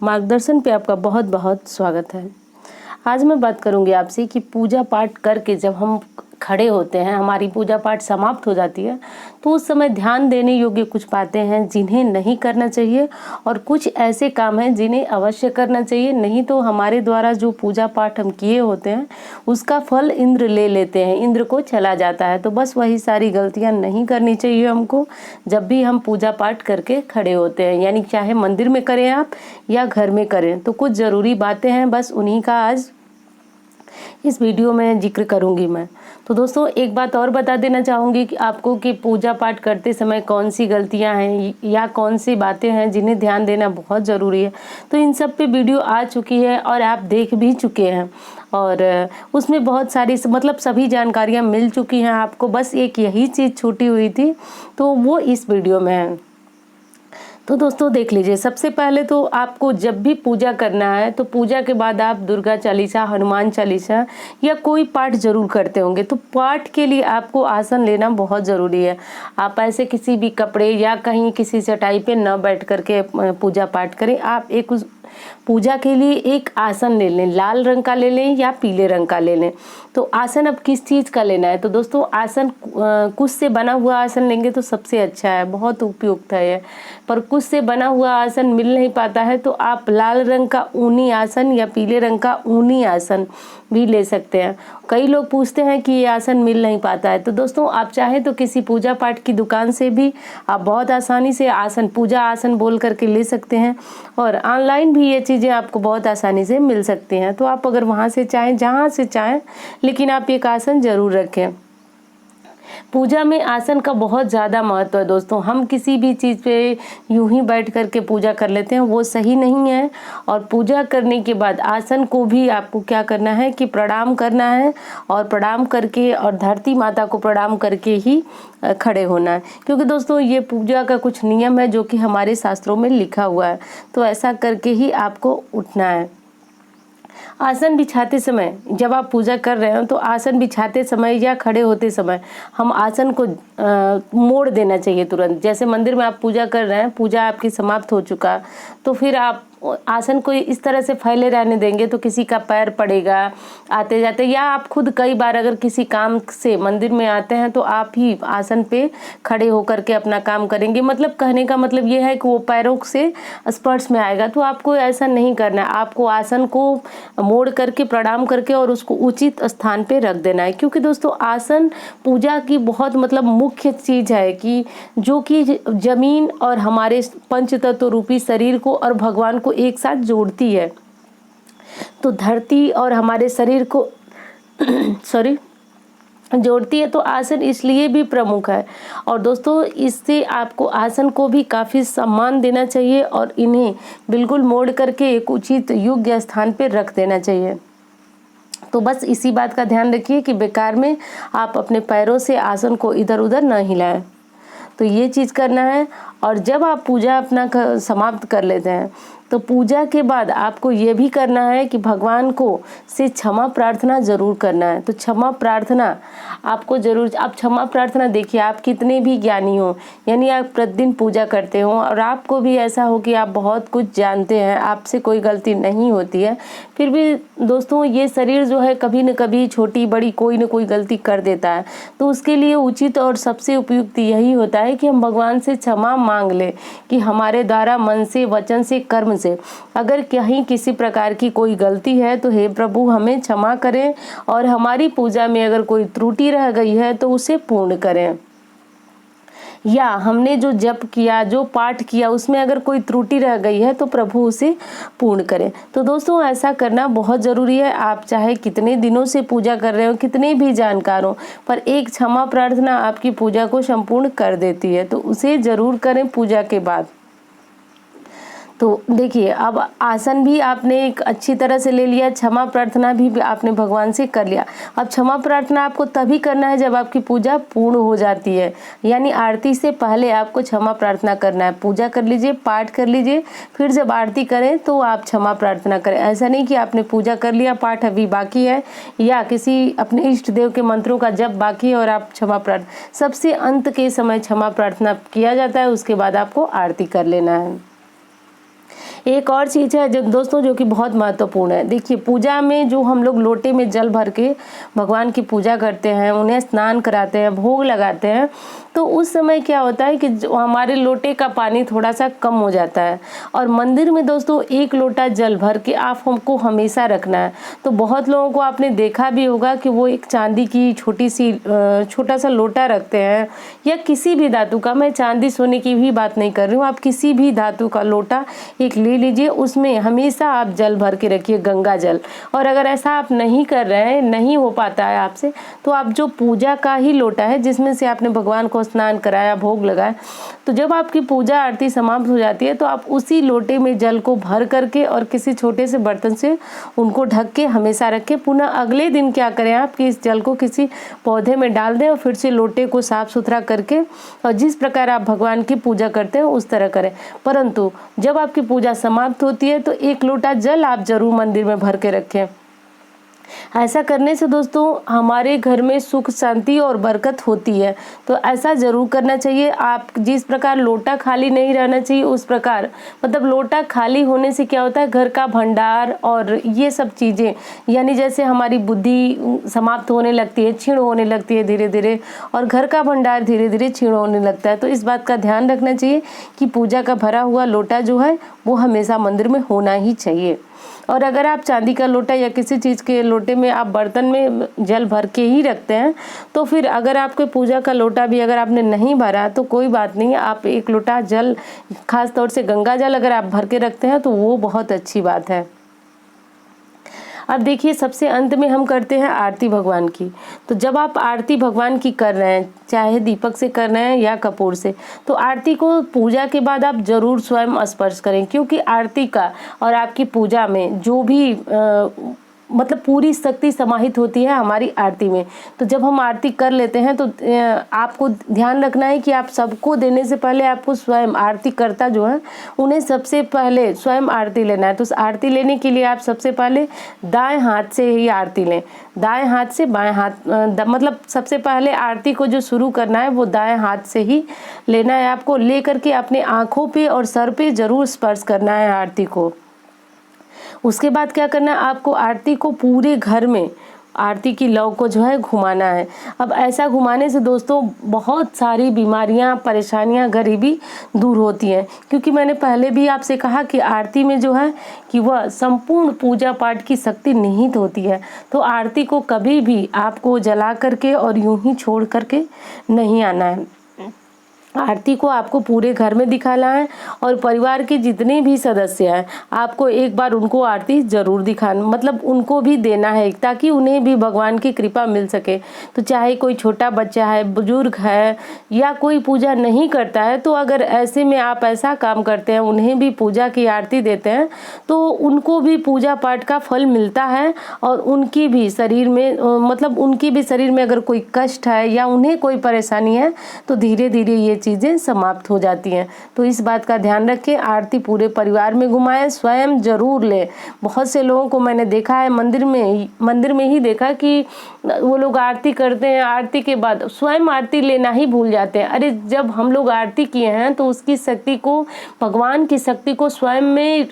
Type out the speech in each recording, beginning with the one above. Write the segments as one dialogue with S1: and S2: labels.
S1: मार्गदर्शन पे आपका बहुत बहुत स्वागत है। आज मैं बात करूंगी आपसे कि पूजा पाठ करके जब हम खड़े होते हैं, हमारी पूजा पाठ समाप्त हो जाती है, तो उस समय ध्यान देने योग्य कुछ बातें हैं जिन्हें नहीं करना चाहिए और कुछ ऐसे काम हैं जिन्हें अवश्य करना चाहिए। नहीं तो हमारे द्वारा जो पूजा पाठ हम किए होते हैं उसका फल इंद्र ले लेते हैं, इंद्र को चला जाता है। तो बस वही सारी गलतियां नहीं करनी चाहिए हमको जब भी हम पूजा पाठ करके खड़े होते हैं, यानी चाहे मंदिर में करें आप या घर में करें। तो कुछ ज़रूरी बातें हैं, बस उन्हीं का आज इस वीडियो में जिक्र करूंगी मैं। तो दोस्तों, एक बात और बता देना चाहूँगी कि आपको कि पूजा पाठ करते समय कौन सी गलतियां हैं या कौन सी बातें हैं जिन्हें ध्यान देना बहुत ज़रूरी है। तो इन सब पे वीडियो आ चुकी है और आप देख भी चुके हैं और उसमें बहुत सारी मतलब सभी जानकारियाँ मिल चुकी हैं आपको। बस एक यही चीज़ छूटी हुई थी, तो वो इस वीडियो में है। तो दोस्तों देख लीजिए, सबसे पहले तो आपको जब भी पूजा करना है तो पूजा के बाद आप दुर्गा चालीसा, हनुमान चालीसा या कोई पाठ जरूर करते होंगे। तो पाठ के लिए आपको आसन लेना बहुत ज़रूरी है। आप ऐसे किसी भी कपड़े या कहीं किसी चटाई पे न बैठ करके पूजा पाठ करें। आप एक उस पूजा के लिए एक आसन ले लें, लाल रंग का ले लें या पीले रंग का ले लें। तो आसन अब किस चीज़ का लेना है? तो दोस्तों आसन कुश से बना हुआ आसन लेंगे तो सबसे अच्छा है, बहुत उपयुक्त है। पर कुश से बना हुआ आसन मिल नहीं पाता है तो आप लाल रंग का ऊनी आसन या पीले रंग का ऊनी आसन भी ले सकते हैं। कई लोग पूछते हैं कि ये आसन मिल नहीं पाता है। तो दोस्तों आप चाहें तो किसी पूजा पाठ की दुकान से भी आप बहुत आसानी से आसन, पूजा आसन बोल करके ले सकते हैं और ऑनलाइन भी ये चीज़ें आपको बहुत आसानी से मिल सकती हैं। तो आप अगर वहाँ से चाहें, जहाँ से चाहें, लेकिन आप एक आसन जरूर रखें। पूजा में आसन का बहुत ज़्यादा महत्व है दोस्तों। हम किसी भी चीज़ पे यूं ही बैठ करके पूजा कर लेते हैं, वो सही नहीं है। और पूजा करने के बाद आसन को भी आपको क्या करना है कि प्रणाम करना है और प्रणाम करके और धरती माता को प्रणाम करके ही खड़े होना है। क्योंकि दोस्तों ये पूजा का कुछ नियम है जो कि हमारे शास्त्रों में लिखा हुआ है। तो ऐसा करके ही आपको उठना है। आसन बिछाते समय, जब आप पूजा कर रहे हो तो आसन बिछाते समय या खड़े होते समय हम आसन को मोड़ देना चाहिए तुरंत। जैसे मंदिर में आप पूजा कर रहे हैं, पूजा आपकी समाप्त हो चुका, तो फिर आप आसन को इस तरह से फैले रहने देंगे तो किसी का पैर पड़ेगा आते जाते, या आप खुद कई बार अगर किसी काम से मंदिर में आते हैं तो आप ही आसन पे खड़े होकर के अपना काम करेंगे। मतलब कहने का मतलब ये है कि वो पैरों से स्पर्श में आएगा। तो आपको ऐसा नहीं करना है। आपको आसन को मोड़ करके प्रणाम करके और उसको उचित स्थान पे रख देना है। क्योंकि दोस्तों आसन पूजा की बहुत मतलब मुख्य चीज है कि जो कि जमीन और हमारे पंच तत्व रूपी शरीर को और भगवान को एक साथ जोड़ती है। तो धरती और हमारे शरीर को जोड़ती है। तो आसन इसलिए भी प्रमुख है। और दोस्तों इससे आपको आसन को भी काफ़ी सम्मान देना चाहिए और इन्हें बिल्कुल मोड़ करके एक उचित योग्य स्थान पर रख देना चाहिए। तो बस इसी बात का ध्यान रखिए कि बेकार में आप अपने पैरों से आसन को इधर उधर न हिलाएं। तो ये चीज़ करना है। और जब आप पूजा अपना समाप्त कर लेते हैं तो पूजा के बाद आपको ये भी करना है कि भगवान को से क्षमा प्रार्थना ज़रूर करना है। तो क्षमा प्रार्थना आपको ज़रूर, आप क्षमा प्रार्थना देखिए, आप कितने भी ज्ञानी हो, यानी आप प्रतिदिन पूजा करते हो और आपको भी ऐसा हो कि आप बहुत कुछ जानते हैं, आपसे कोई गलती नहीं होती है, फिर भी दोस्तों ये शरीर जो है कभी न कभी छोटी बड़ी कोई न कोई गलती कर देता है। तो उसके लिए उचित और सबसे उपयुक्त यही होता है कि हम भगवान से क्षमा मांग ले कि हमारे द्वारा मन से, वचन से, कर्म से अगर कहीं किसी प्रकार की कोई गलती है तो हे प्रभु हमें क्षमा करें और हमारी पूजा में अगर कोई त्रुटि रह गई है तो उसे पूर्ण करें। या हमने जो जप किया, जो पाठ किया, उसमें अगर कोई त्रुटि रह गई है तो प्रभु उसे पूर्ण करें। तो दोस्तों ऐसा करना बहुत ज़रूरी है। आप चाहे कितने दिनों से पूजा कर रहे हो, कितने भी जानकार हो, पर एक क्षमा प्रार्थना आपकी पूजा को संपूर्ण कर देती है। तो उसे ज़रूर करें पूजा के बाद। तो देखिए, अब आसन भी आपने एक अच्छी तरह से ले लिया, क्षमा प्रार्थना भी आपने भगवान से कर लिया। अब क्षमा प्रार्थना आपको तभी करना है जब आपकी पूजा पूर्ण हो जाती है, यानी आरती से पहले आपको क्षमा प्रार्थना करना है। पूजा कर लीजिए, पाठ कर लीजिए, फिर जब आरती करें तो आप क्षमा प्रार्थना करें। ऐसा नहीं कि आपने पूजा कर लिया, पाठ अभी बाकी है, या किसी अपने इष्ट देव के मंत्रों का जप बाकी है और आप क्षमा प्रार्थना, सबसे अंत के समय क्षमा प्रार्थना किया जाता है, उसके बाद आपको आरती कर लेना है। एक और चीज़ है जो दोस्तों जो कि बहुत महत्वपूर्ण है। देखिए, पूजा में जो हम लोग लोटे में जल भर के भगवान की पूजा करते हैं, उन्हें स्नान कराते हैं, भोग लगाते हैं, तो उस समय क्या होता है कि जो हमारे लोटे का पानी थोड़ा सा कम हो जाता है। और मंदिर में दोस्तों 1 लोटा जल भर के आप हमको हमेशा रखना है। तो बहुत लोगों को आपने देखा भी होगा कि वो एक चांदी की छोटा सा लोटा रखते हैं, या किसी भी धातु का, मैं चांदी सोने की भी बात नहीं कर रही हूँ, आप किसी भी धातु का लोटा एक ले लीजिए, उसमें हमेशा आप जल भर के रखिए, गंगा जल। और अगर ऐसा आप नहीं कर रहे हैं, नहीं हो पाता है आपसे, तो आप जो पूजा का ही लोटा है जिसमें से आपने भगवान को स्नान कराया, भोग लगाया, तो जब आपकी पूजा आरती समाप्त हो जाती है तो आप उसी लोटे में जल को भर करके और किसी छोटे से बर्तन से उनको ढक के हमेशा रखें। पुनः अगले दिन क्या करें आप कि इस जल को किसी पौधे में डाल दें और फिर से लोटे को साफ सुथरा करके, और जिस प्रकार आप भगवान की पूजा करते हैं उस तरह करें। परंतु जब आपकी पूजा समाप्त होती है तो 1 लोटा जल आप जरूर मंदिर में भर के रखें। ऐसा करने से दोस्तों हमारे घर में सुख शांति और बरकत होती है। तो ऐसा ज़रूर करना चाहिए। आप जिस प्रकार लोटा खाली नहीं रहना चाहिए, उस प्रकार मतलब लोटा खाली होने से क्या होता है, घर का भंडार और ये सब चीज़ें, यानी जैसे हमारी बुद्धि समाप्त होने लगती है, क्षीण होने लगती है धीरे धीरे, और घर का भंडार धीरे धीरे क्षीण होने लगता है। तो इस बात का ध्यान रखना चाहिए कि पूजा का भरा हुआ लोटा जो है वो हमेशा मंदिर में होना ही चाहिए। और अगर आप चांदी का लोटा या किसी चीज़ के लोटे में आप बर्तन में जल भर के ही रखते हैं, तो फिर अगर आपके पूजा का लोटा भी अगर आपने नहीं भरा तो कोई बात नहीं है, आप 1 लोटा जल, खास तौर से गंगा जल अगर आप भर के रखते हैं तो वो बहुत अच्छी बात है। अब देखिए, सबसे अंत में हम करते हैं आरती भगवान की। तो जब आप आरती भगवान की कर रहे हैं, चाहे दीपक से कर रहे हैं या कपूर से, तो आरती को पूजा के बाद आप जरूर स्वयं स्पर्श करें, क्योंकि आरती का और आपकी पूजा में जो भी मतलब पूरी शक्ति समाहित होती है हमारी आरती में। तो जब हम आरती कर लेते हैं तो आपको ध्यान रखना है कि आप सबको देने से पहले आपको स्वयं आरती करता जो है उन्हें सबसे पहले स्वयं आरती लेना है। तो उस आरती लेने के लिए आप सबसे पहले दाएं हाथ से ही आरती लें, दाएं हाथ से बाएं हाथ, मतलब सबसे पहले आरती को जो शुरू करना है वो दाएं हाथ से ही लेना है आपको। ले करके अपने आँखों पे और सर पे जरूर स्पर्श करना है आरती को। उसके बाद क्या करना है, आपको आरती को पूरे घर में आरती की लौ को जो है घुमाना है। अब ऐसा घुमाने से दोस्तों बहुत सारी बीमारियां, परेशानियां, गरीबी दूर होती हैं, क्योंकि मैंने पहले भी आपसे कहा कि आरती में जो है कि वह संपूर्ण पूजा पाठ की शक्ति निहित होती है। तो आरती को कभी भी आपको जला करके और यूं ही छोड़ करके नहीं आना है। आरती को आपको पूरे घर में दिखाना है और परिवार के जितने भी सदस्य हैं आपको एक बार उनको आरती जरूर दिखाना, मतलब उनको भी देना है, ताकि उन्हें भी भगवान की कृपा मिल सके। तो चाहे कोई छोटा बच्चा है, बुजुर्ग है, या कोई पूजा नहीं करता है, तो अगर ऐसे में आप ऐसा काम करते हैं, उन्हें भी पूजा की आरती देते हैं, तो उनको भी पूजा पाठ का फल मिलता है। और उनकी भी शरीर में मतलब उनकी भी शरीर में अगर कोई कष्ट है या उन्हें कोई परेशानी है तो धीरे धीरे ये चीज़ें समाप्त हो जाती हैं। तो इस बात का ध्यान रखें, आरती पूरे परिवार में घुमाएं, स्वयं जरूर लें। बहुत से लोगों को मैंने देखा है, मंदिर में ही देखा कि वो लोग आरती करते हैं, आरती के बाद स्वयं आरती लेना ही भूल जाते हैं। अरे जब हम लोग आरती किए हैं तो उसकी शक्ति को, भगवान की शक्ति को स्वयं में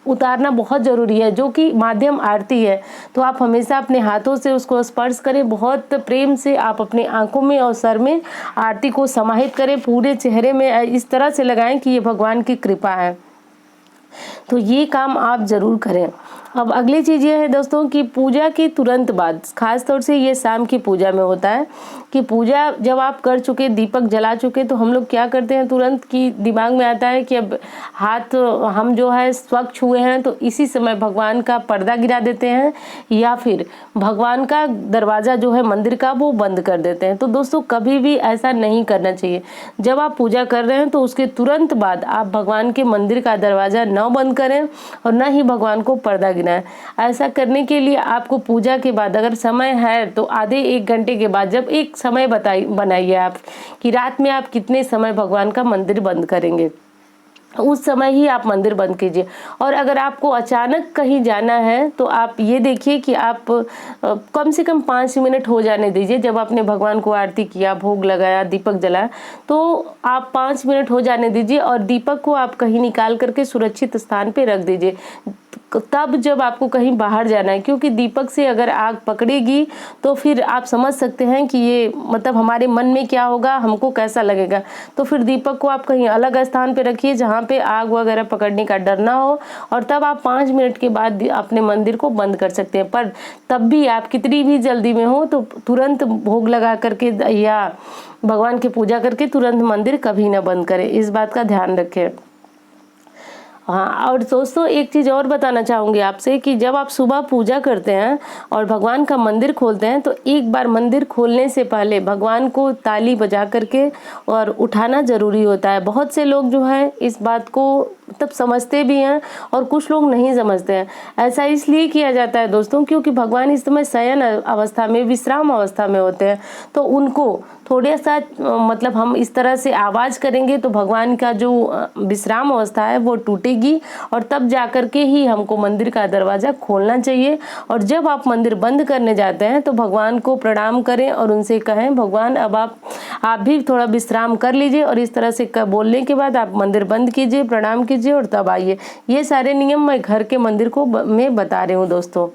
S1: उतारना बहुत ज़रूरी है, जो कि माध्यम आरती है। तो आप हमेशा अपने हाथों से उसको स्पर्श करें, बहुत प्रेम से आप अपने आंखों में और सर में आरती को समाहित करें, पूरे चेहरे में इस तरह से लगाएं कि ये भगवान की कृपा है। तो ये काम आप ज़रूर करें। अब अगली चीज़ ये है दोस्तों कि पूजा के तुरंत बाद, खास तौर से ये शाम की पूजा में होता है कि पूजा जब आप कर चुके, दीपक जला चुके, तो हम लोग क्या करते हैं, तुरंत की दिमाग में आता है कि अब हाथ हम जो है स्वच्छ हुए हैं तो इसी समय भगवान का पर्दा गिरा देते हैं, या फिर भगवान का दरवाज़ा जो है मंदिर का वो बंद कर देते हैं। तो दोस्तों कभी भी ऐसा नहीं करना चाहिए। जब आप पूजा कर रहे हैं तो उसके तुरंत बाद आप भगवान के मंदिर का दरवाज़ा न बंद करें और न ही भगवान को पर्दा गिराएं। ऐसा करने के लिए आपको पूजा के बाद अगर समय है तो आधे 1 घंटे के बाद जब एक समय बनाइए आप कि रात में आप कितने समय भगवान का मंदिर बंद करेंगे। उस समय ही आप मंदिर बंद कीजिए। और अगर आपको अचानक कहीं जाना है तो आप ये देखिए कि आप कम से कम 5 मिनट हो जाने दीजिए। जब आपने भगवान को आरती किया, भोग लगाया, दीपक जलाया, तो आप 5 मिनट हो जाने दीजिए और दीपक को आप कहीं निकाल करके सुरक्षित स्थान पे रख दीजिए। तब जब आपको कहीं बाहर जाना है, क्योंकि दीपक से अगर आग पकड़ेगी तो फिर आप समझ सकते हैं कि ये मतलब हमारे मन में क्या होगा, हमको कैसा लगेगा। तो फिर दीपक को आप कहीं अलग स्थान पे रखिए जहाँ पे आग वगैरह पकड़ने का डर ना हो, और तब आप 5 मिनट के बाद अपने मंदिर को बंद कर सकते हैं। पर तब भी आप कितनी भी जल्दी में हो तो तुरंत भोग लगा करके या भगवान की पूजा करके तुरंत मंदिर कभी ना बंद करें, इस बात का ध्यान रखें। हाँ, और दोस्तों एक चीज़ और बताना चाहूँगी आपसे कि जब आप सुबह पूजा करते हैं और भगवान का मंदिर खोलते हैं तो एक बार मंदिर खोलने से पहले भगवान को ताली बजा करके और उठाना ज़रूरी होता है। बहुत से लोग जो है इस बात को तब समझते भी हैं और कुछ लोग नहीं समझते हैं। ऐसा इसलिए किया जाता है दोस्तों क्योंकि भगवान इस समय शयन अवस्था में, विश्राम अवस्था में होते हैं, तो उनको थोड़ा सा मतलब हम इस तरह से आवाज़ करेंगे तो भगवान का जो विश्राम अवस्था है वो टूटेगी, और तब जाकर के ही हमको मंदिर का दरवाज़ा खोलना चाहिए। और जब आप मंदिर बंद करने जाते हैं तो भगवान को प्रणाम करें और उनसे कहें भगवान अब आप भी थोड़ा विश्राम कर लीजिए, और इस तरह से बोलने के बाद आप मंदिर बंद कीजिए, प्रणाम कीजिए और तब आइए। ये सारे नियम मैं घर के मंदिर को मैं बता रही हूँ दोस्तों।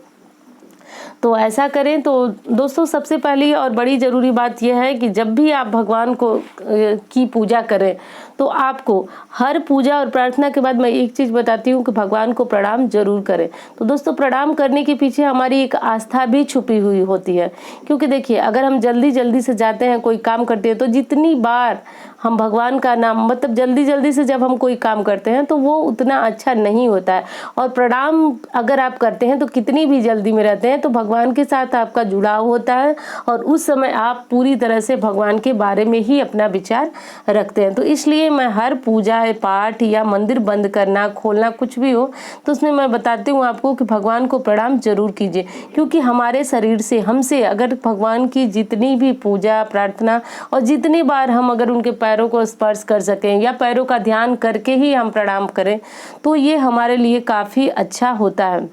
S1: तो ऐसा करें। तो दोस्तों सबसे पहली और बड़ी ज़रूरी बात यह है कि जब भी आप भगवान को की पूजा करें तो आपको हर पूजा और प्रार्थना के बाद मैं एक चीज़ बताती हूँ कि भगवान को प्रणाम जरूर करें। तो दोस्तों प्रणाम करने के पीछे हमारी एक आस्था भी छुपी हुई होती है, क्योंकि देखिए अगर हम जल्दी जल्दी से जाते हैं, कोई काम करते हैं, तो जितनी बार हम भगवान का नाम मतलब जल्दी जल्दी से जब हम कोई काम करते हैं तो वो उतना अच्छा नहीं होता है। और प्रणाम अगर आप करते हैं तो कितनी भी जल्दी में रहते हैं तो भगवान के साथ आपका जुड़ाव होता है, और उस समय आप पूरी तरह से भगवान के बारे में ही अपना विचार रखते हैं। तो इसलिए मैं हर पूजा पाठ या मंदिर बंद करना खोलना कुछ भी हो तो उसमें मैं बताती हूँ आपको कि भगवान को प्रणाम जरूर कीजिए, क्योंकि हमारे शरीर से हमसे अगर भगवान की जितनी भी पूजा प्रार्थना और जितनी बार हम अगर उनके पैरों को स्पर्श कर सकें या पैरों का ध्यान करके ही हम प्रणाम करें तो ये हमारे लिए काफ़ी अच्छा होता है।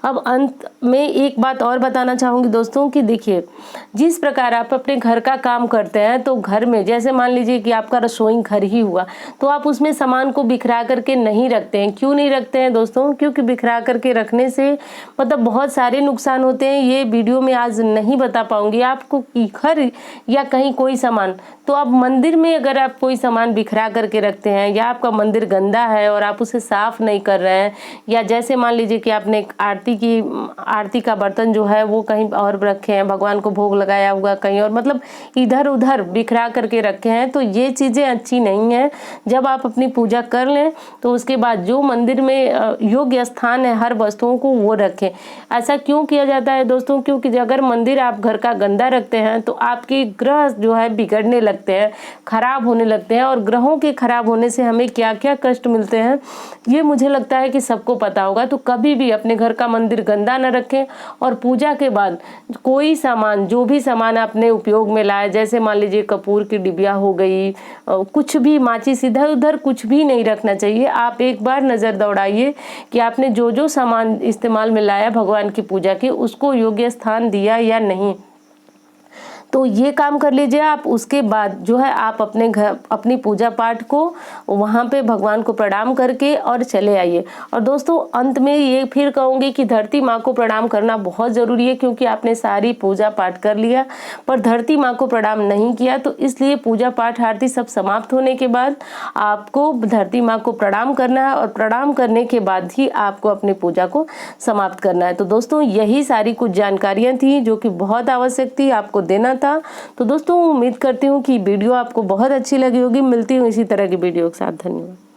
S1: अब अंत में एक बात और बताना चाहूँगी दोस्तों कि देखिए जिस प्रकार आप अपने घर का काम करते हैं तो घर में जैसे मान लीजिए कि आपका रसोई घर ही हुआ तो आप उसमें सामान को बिखरा करके नहीं रखते हैं। क्यों नहीं रखते हैं दोस्तों? क्योंकि बिखरा करके रखने से मतलब बहुत सारे नुकसान होते हैं। ये वीडियो में आज नहीं बता पाऊंगी आपको घर या कहीं कोई सामान। तो आप मंदिर में अगर आप कोई सामान बिखरा करके रखते हैं या आपका मंदिर गंदा है और आप उसे साफ नहीं कर रहे हैं, या जैसे मान लीजिए कि आपने आरती का बर्तन जो है वो कहीं और रखे हैं, भगवान को भोग लगाया हुआ कहीं और, मतलब इधर उधर बिखरा करके रखे हैं, तो ये चीज़ें अच्छी नहीं है। जब आप अपनी पूजा कर लें तो उसके बाद जो मंदिर में योग्य स्थान है हर वस्तुओं को वो रखें। ऐसा क्यों किया जाता है दोस्तों? क्योंकि अगर मंदिर आप घर का गंदा रखते हैं तो आपके ग्रह जो है बिगड़ने लगते हैं, खराब होने लगते हैं, और ग्रहों के खराब होने से हमें क्या क्या कष्ट मिलते हैं ये मुझे लगता है कि सबको पता होगा। तो कभी भी अपने घर का मंदिर गंदा न रखें, और पूजा के बाद कोई सामान जो भी सामान आपने उपयोग में लाए, जैसे मान लीजिए कपूर की डिबिया हो गई, कुछ भी माचिस, इधर उधर कुछ भी नहीं रखना चाहिए। आप एक बार नज़र दौड़ाइए कि आपने जो जो सामान इस्तेमाल में लाया भगवान की पूजा के उसको योग्य स्थान दिया या नहीं। तो ये काम कर लीजिए आप। उसके बाद जो है आप अपने घर अपनी पूजा पाठ को वहाँ पे भगवान को प्रणाम करके और चले आइए। और दोस्तों अंत में ये फिर कहूँगी कि धरती माँ को प्रणाम करना बहुत ज़रूरी है, क्योंकि आपने सारी पूजा पाठ कर लिया पर धरती माँ को प्रणाम नहीं किया, तो इसलिए पूजा पाठ आरती सब समाप्त होने के बाद आपको धरती माँ को प्रणाम करना है, और प्रणाम करने के बाद ही आपको अपनी पूजा को समाप्त करना है। तो दोस्तों यही सारी कुछ जानकारियाँ थी जो कि बहुत आवश्यक थी आपको देना था। तो दोस्तों उम्मीद करती हूँ कि वीडियो आपको बहुत अच्छी लगी होगी। मिलती हूँ इसी तरह की वीडियो के साथ। धन्यवाद।